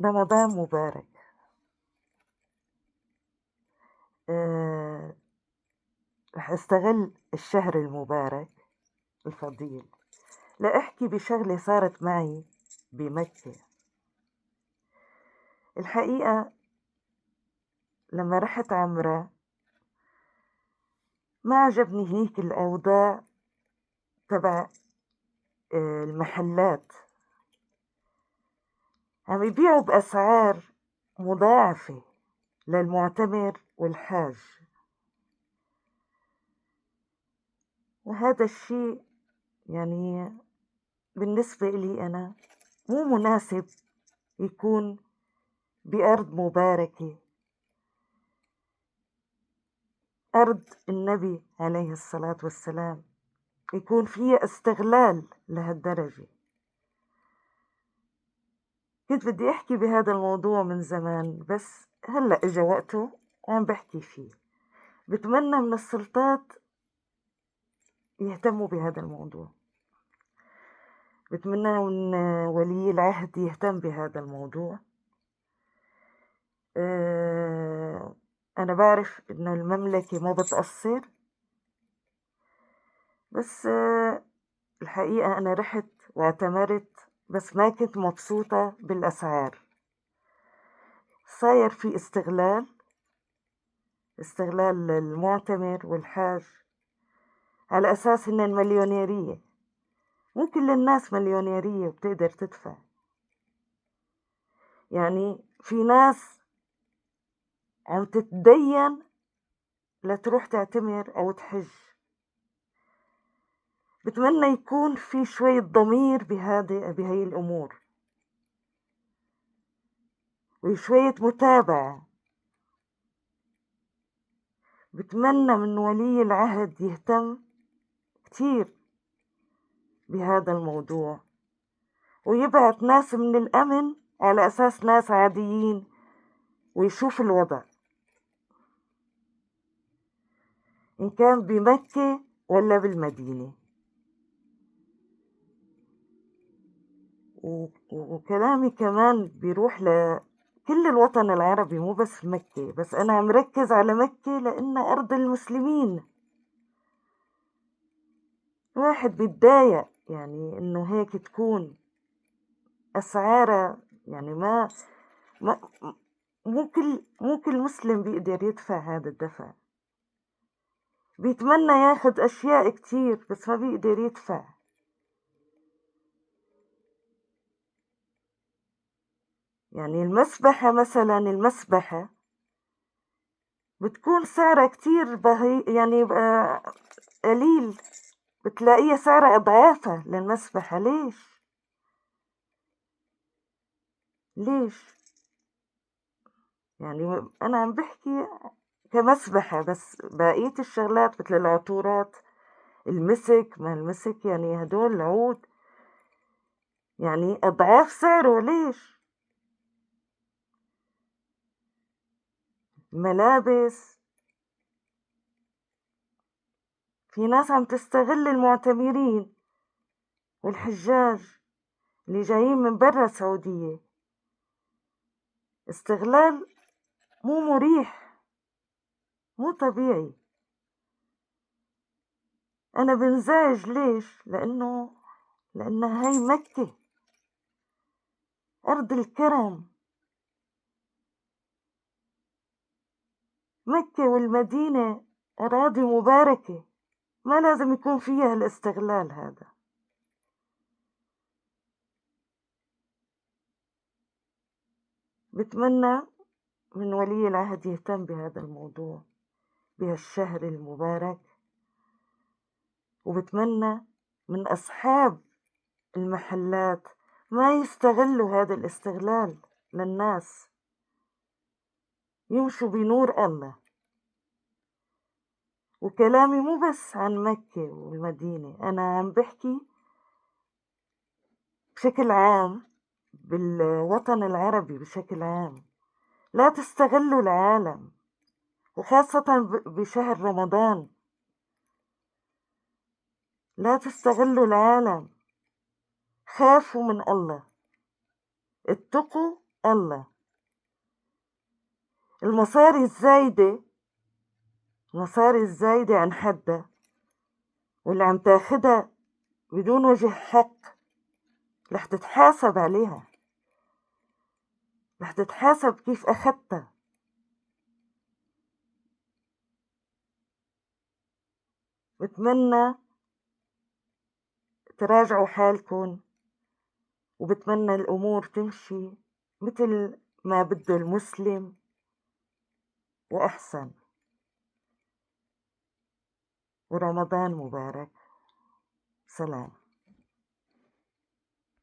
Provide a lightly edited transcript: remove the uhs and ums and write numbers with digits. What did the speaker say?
رمضان مبارك. آه، رح استغل الشهر المبارك الفضيل لأحكي بشغلة صارت معي بمكة. الحقيقة لما رحت عمرة ما عجبني هيك الأوضاع تبع المحلات، عم يبيعوا بأسعار مضاعفة للمعتمر والحاج، وهذا الشيء يعني بالنسبة إلي أنا مو مناسب يكون بأرض مباركة، أرض النبي عليه الصلاة والسلام، يكون فيها استغلال لهالدرجة. كنت بدي أحكي بهذا الموضوع من زمان، بس هلأ إجا وقته وعم بحكي فيه. بتمنى من السلطات يهتموا بهذا الموضوع، بتمنى من ولي العهد يهتم بهذا الموضوع. أنا بعرف إنه المملكة ما بتقصر، بس الحقيقة أنا رحت واعتمرت، بس ما كنت مبسوطة بالأسعار. صاير في استغلال المعتمر والحاج على أساس إنن مليونيرية. مو كل الناس مليونيرية وبتقدر تدفع، يعني في ناس عم تتدين لتروح تعتمر أو تحج. بتمنى يكون في شوية ضمير بهاي الأمور، وشوية متابعة. بتمنى من ولي العهد يهتم كتير بهذا الموضوع، ويبعت ناس من الأمن على أساس ناس عاديين ويشوف الوضع إن كان بمكة ولا بالمدينة. وكلامي كمان بيروح لكل الوطن العربي، مو بس مكة، بس أنا عم ركز على مكة لأنها أرض المسلمين. واحد بيتضايق يعني إنه هيك تكون أسعارها، يعني ما مو كل مسلم بيقدر يدفع هذا الدفع. بيتمنى ياخد أشياء كتير بس ما بيقدر يدفع. يعني المسبحة مثلا، المسبحة بتكون سعرها كتير يعني قليل، بتلاقيها سعرها أضعافها للمسبحة. ليش؟ يعني أنا عم بحكي كمسبحة، بس بقية الشغلات مثل العطورات، المسك، ما المسك يعني هدول العود يعني أضعاف سعره. ليش؟ ملابس، في ناس عم تستغل المعتمرين والحجاج اللي جايين من برا السعودية استغلال مو مريح، مو طبيعي. أنا بنزعج. ليش؟ لأن هاي مكة، أرض الكرم. مكة والمدينة أراضي مباركة، ما لازم يكون فيها الاستغلال هذا. بتمنى من ولي العهد يهتم بهذا الموضوع بهالشهر المبارك، وبتمنى من أصحاب المحلات ما يستغلوا هذا الاستغلال للناس، يمشوا بنور الله. وكلامي مو بس عن مكة والمدينة، أنا عم بحكي بشكل عام بالوطن العربي بشكل عام. لا تستغلوا العالم، وخاصة بشهر رمضان. لا تستغلوا العالم، خافوا من الله، اتقوا الله. المصاري الزايدة عن حدها واللي عم تاخدها بدون وجه حق رح تتحاسب عليها، رح تتحاسب كيف أخدتها. بتمنى تراجعوا حالكن، وبتمنى الأمور تمشي مثل ما بده المسلم وأحسن. ورمضان مبارك. سلام.